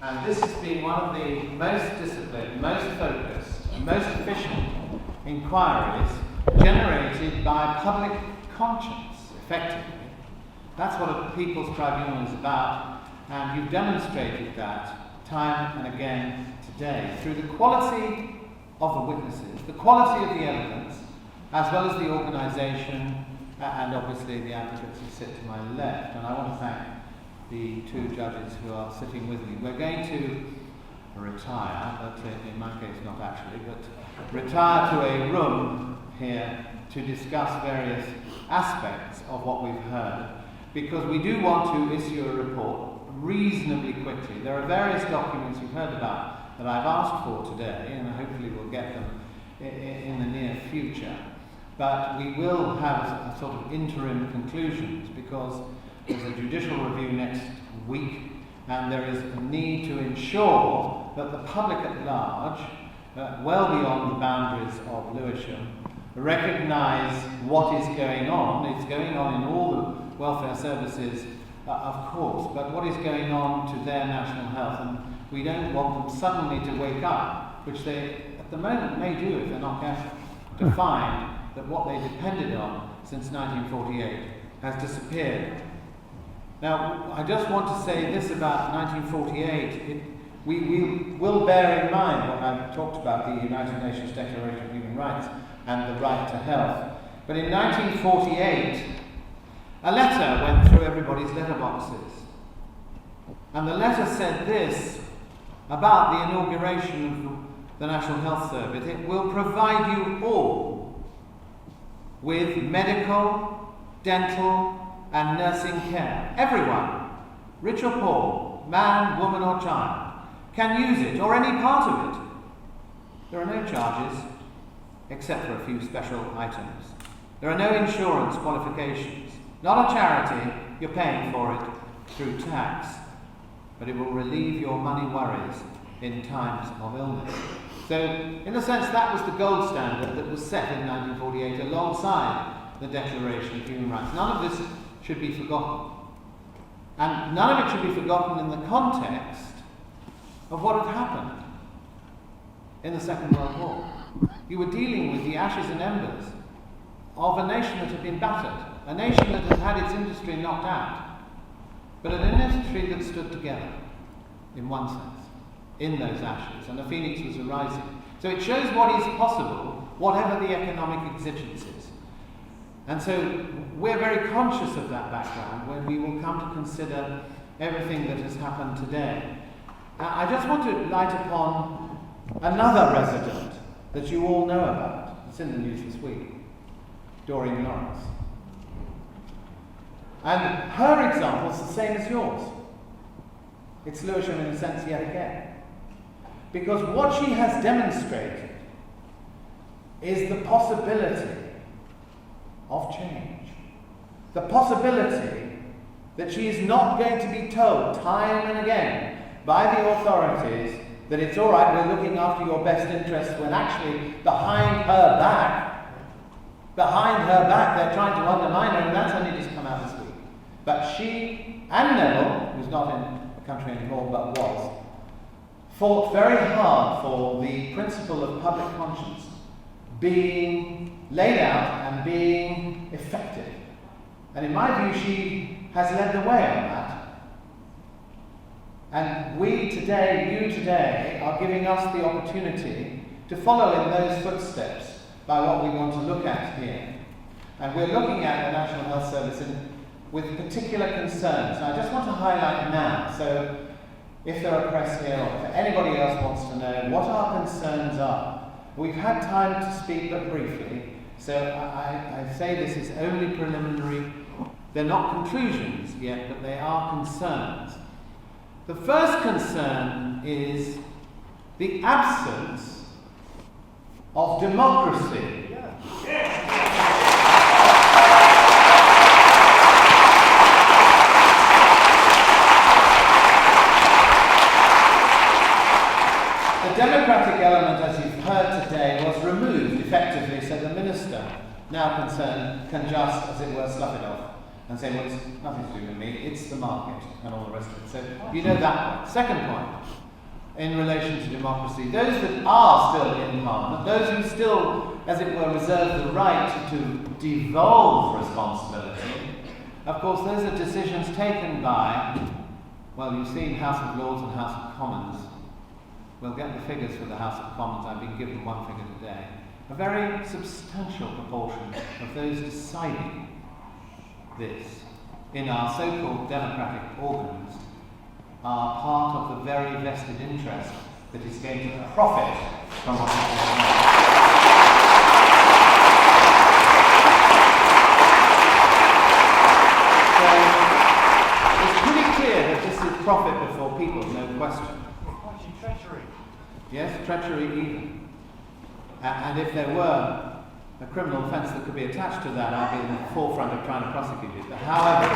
And this has been one of the most disciplined, most focused, and most efficient inquiries generated by public conscience, effectively. That's what a People's Tribunal is about, and you've demonstrated that time and again today through the quality of the witnesses, the quality of the evidence, as well as the organisation, and obviously the advocates who sit to my left. And I want to thank the two judges who are sitting with me. We're going to retire, but in my case not actually, but retire to a room here to discuss various aspects of what we've heard, because we do want to issue a report reasonably quickly. There are various documents you've heard about that I've asked for today, and hopefully we'll get them in the near future. But we will have a sort of interim conclusions, because there's a judicial review next week, and there is a need to ensure that the public at large, well beyond the boundaries of Lewisham, recognise what is going on. It's going on in all the welfare services, of course, but what is going on to their national health, and we don't want them suddenly to wake up, which they at the moment may do if they're not careful, to find that what they depended on since 1948 has disappeared. Now, I just want to say this about 1948. We will bear in mind what I've talked about, the United Nations Declaration of Human Rights and the right to health. But in 1948, a letter went through everybody's letterboxes. And the letter said this about the inauguration of the National Health Service: it will provide you all with medical, dental, and nursing care. Everyone, rich or poor, man, woman, or child, can use it, or any part of it. There are no charges, except for a few special items. There are no insurance qualifications. Not a charity, you're paying for it through tax. But it will relieve your money worries in times of illness. So, in a sense, that was the gold standard that was set in 1948 alongside the Declaration of Human Rights. None of this should be forgotten. And none of it should be forgotten in the context of what had happened in the Second World War. You were dealing with the ashes and embers of a nation that had been battered, a nation that had had its industry knocked out, but an industry that stood together, in one sense, in those ashes, and a phoenix was arising. So it shows what is possible, whatever the economic exigencies. And so we're very conscious of that background when we will come to consider everything that has happened today. I just want to light upon another resident that you all know about. It's in the news this week, Doreen Lawrence. And her example is the same as yours. It's Lewisham in a sense yet again. Because what she has demonstrated is the possibility of change. The possibility that she is not going to be told time and again by the authorities that it's all right, we're looking after your best interests, when actually behind her back they're trying to undermine her, and that's only just come out this week. But she and Neville, who's not in the country anymore but was, fought very hard for the principle of public conscience being laid out and being effective. And in my view, she has led the way on that. And we today, you today, are giving us the opportunity to follow in those footsteps by what we want to look at here. And we're looking at the National Health Service with particular concerns. And I just want to highlight now, so if there are press here, or if anybody else wants to know what our concerns are. We've had time to speak but briefly, so I say this is only preliminary. They're not conclusions yet, but they are concerns. The first concern is the absence of democracy. The democratic element, as you've heard today, was removed effectively, so the minister, now concerned, can just, as it were, slough it off and saying, well, it's nothing to do with me, it's the market and all the rest of it. So you know that point. Second point, in relation to democracy, those that are still in Parliament, those who still, as it were, reserve the right to devolve responsibility, of course, those are decisions taken by, well, you've seen House of Lords and House of Commons. We'll get the figures for the House of Commons. I've been given one figure today. A very substantial proportion of those deciding this in our so-called democratic organs are part of the very vested interest that is going to profit from what is going on. Profit before people, no question. Actually, treachery. Yes, treachery even. And if there were a criminal offence that could be attached to that, I'd be in the forefront of trying to prosecute it. But however,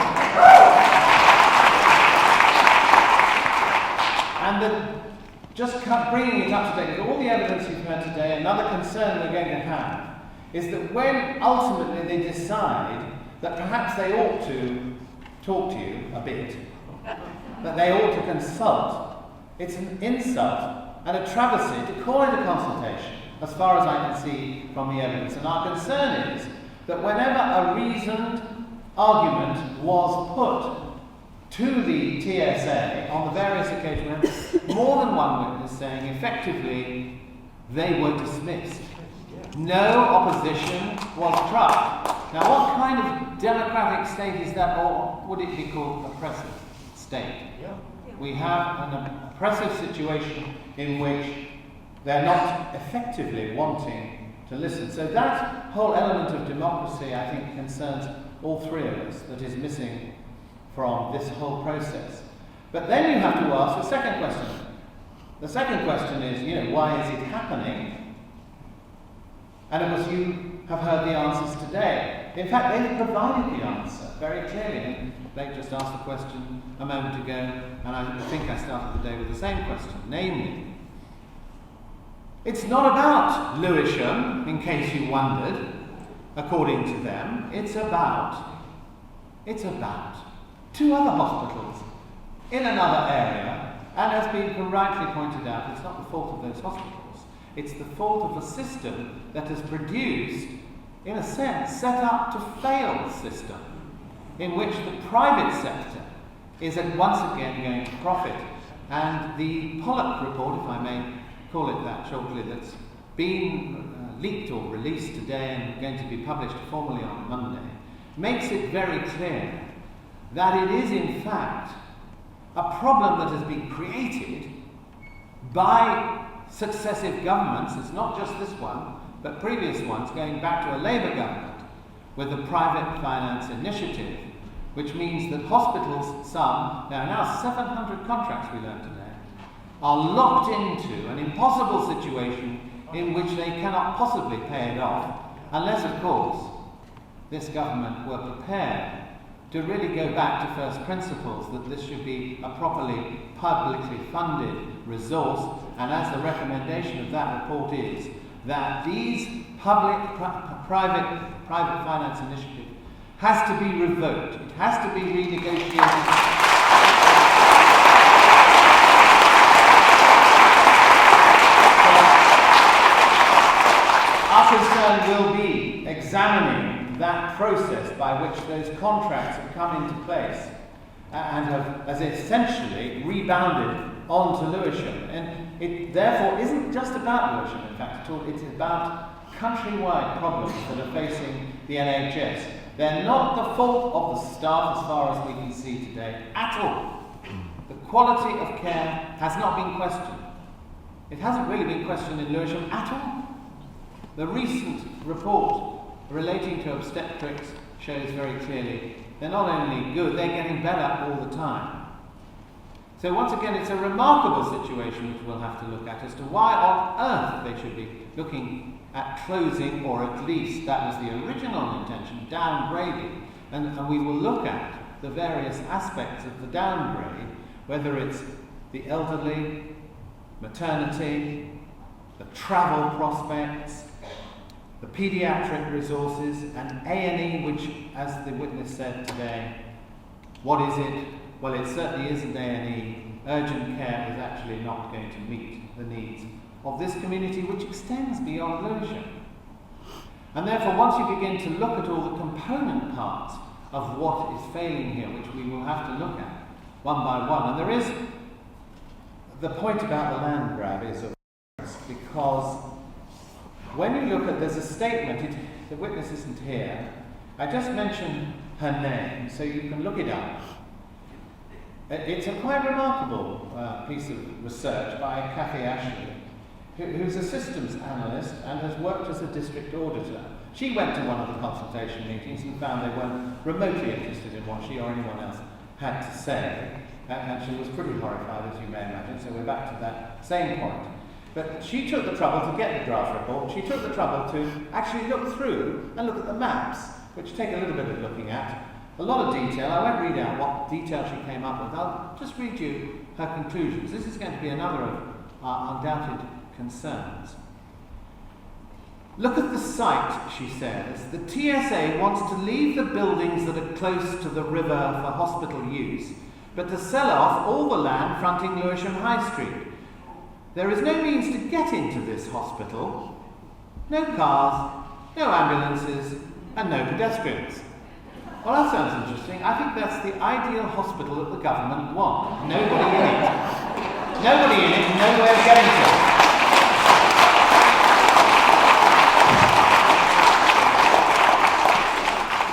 bringing it up to date with all the evidence you've heard today, another concern we're going to have is that when ultimately they decide that perhaps they ought to talk to you a bit, that they ought to consult, it's an insult and a travesty to call it a consultation, as far as I can see from the evidence. And our concern is that whenever a reasoned argument was put to the TSA on the various occasions, more than one witness saying effectively they were dismissed. No opposition was tried. Now, what kind of democratic state is that, or would it be called oppressive state? We have an oppressive situation in which they're not effectively wanting to listen. So that whole element of democracy, I think, concerns all three of us, that is missing from this whole process. But then you have to ask the second question. The second question is, why is it happening? And of course, you have heard the answers today. In fact, they've provided the answer very clearly. And Blake just asked the question a moment ago, and I think I started the day with the same question. Namely, it's not about Lewisham, in case you wondered, according to them. It's about two other hospitals in another area, and as been rightly pointed out, it's not the fault of those hospitals. It's the fault of a system that has produced, in a sense, set up to fail system, in which the private sector is once again going to profit. And the Pollock report, if I may call it that shortly, that's been leaked or released today and going to be published formally on Monday, makes it very clear that it is in fact a problem that has been created by successive governments. It's not just this one, but previous ones, going back to a Labour government with the private finance initiative, which means that hospitals, there are now 700 contracts, we learned today, are locked into an impossible situation in which they cannot possibly pay it off, unless, of course, this government were prepared to really go back to first principles, that this should be a properly publicly funded resource, and as the recommendation of that report is, that these private finance initiative has to be revoked. It has to be renegotiated. Our concern will be examining that process by which those contracts have come into place and have essentially rebounded onto Lewisham. And it therefore isn't just about Lewisham, in fact, at all. It's about countrywide problems that are facing the NHS. They're not the fault of the staff, as far as we can see today, at all. The quality of care has not been questioned. It hasn't really been questioned in Lewisham at all. The recent report relating to obstetrics shows very clearly they're not only good, they're getting better all the time. So once again, it's a remarkable situation which we'll have to look at as to why on earth they should be looking at closing, or at least that was the original intention, downgrading. And we will look at the various aspects of the downgrade, whether it's the elderly, maternity, the travel prospects, the paediatric resources, and A&E, which, as the witness said today, what is it? Well, it certainly isn't A&E. Urgent care is actually not going to meet the needs of this community, which extends beyond Lewisham. And therefore, once you begin to look at all the component parts of what is failing here, which we will have to look at one by one, and there is the point about the land grab is of interest, because when you look at, there's a statement, the witness isn't here, I just mentioned her name, so you can look it up. It's a quite remarkable piece of research by Cathy Ashley, who's a systems analyst and has worked as a district auditor. She went to one of the consultation meetings and found they weren't remotely interested in what she or anyone else had to say, and she was pretty horrified, as you may imagine, so we're back to that same point. But she took the trouble to get the draft report, she took the trouble to actually look through and look at the maps, which take a little bit of looking at. A lot of detail. I won't read out what detail she came up with. I'll just read you her conclusions. This is going to be another of our undoubted concerns. Look at the site, she says. The TSA wants to leave the buildings that are close to the river for hospital use, but to sell off all the land fronting Lewisham High Street. There is no means to get into this hospital. No cars, no ambulances, and no pedestrians. Well, that sounds interesting. I think that's the ideal hospital that the government want. Nobody in it. Nobody in it, and no way of getting to it.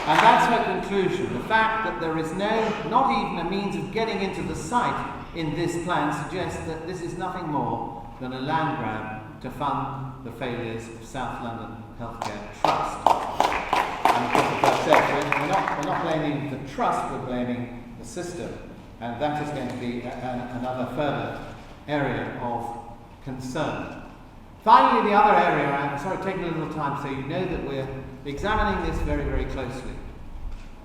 And that's her conclusion. The fact that there is not even a means of getting into the site in this plan suggests that this is nothing more than a land grab to fund the failures of South London Healthcare Trust. And of course, as I said, we're not blaming the trust, we're blaming the system. And that is going to be another further area of concern. Finally, the other area, I'm sorry, taking a little time so you know that we're examining this very, very closely.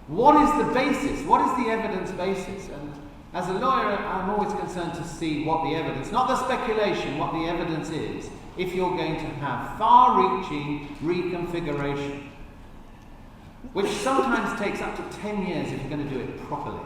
What is the basis? What is the evidence basis? And as a lawyer, I'm always concerned to see what the evidence, not the speculation, what the evidence is, if you're going to have far-reaching reconfiguration, which sometimes takes up to 10 years if you're going to do it properly,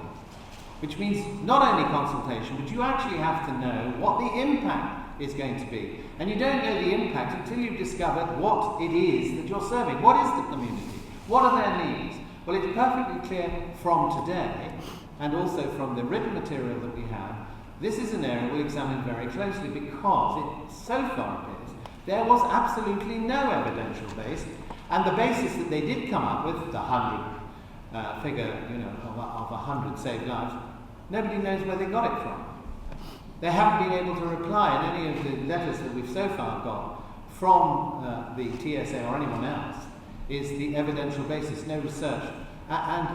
which means not only consultation, but you actually have to know what the impact is going to be. And you don't know the impact until you've discovered what it is that you're serving. What is the community? What are their needs? Well, it's perfectly clear from today, and also from the written material that we have, this is an area we'll examine very closely because it so far appears there was absolutely no evidential base. And the basis that they did come up with, the 100 figure, of 100 saved lives, nobody knows where they got it from. They haven't been able to reply in any of the letters that we've so far got from the TSA or anyone else, is the evidential basis, no research. And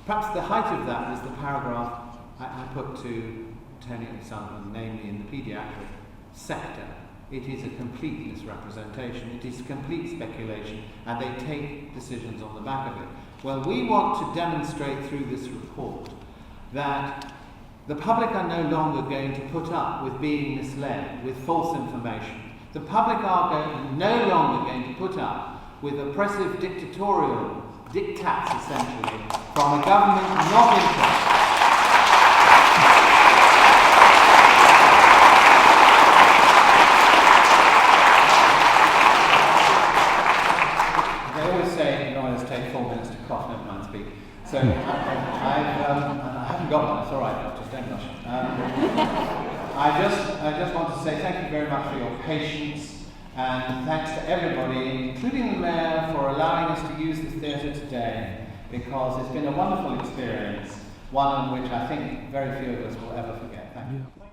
perhaps the height of that is the paragraph I put to Tony Sullivan, namely in the paediatric sector. It is a complete misrepresentation, it is complete speculation, and they take decisions on the back of it. Well, we want to demonstrate through this report that the public are no longer going to put up with being misled, with false information. The public are no longer going to put up with oppressive dictatorial diktats, essentially, from a government not interested. Take 4 minutes to cough, never mind speak. So I haven't got one, it's all right, doctors, don't rush. I just want to say thank you very much for your patience, and thanks to everybody, including the Mayor, for allowing us to use this theatre today, because it's been a wonderful experience, one in which I think very few of us will ever forget. Thank you.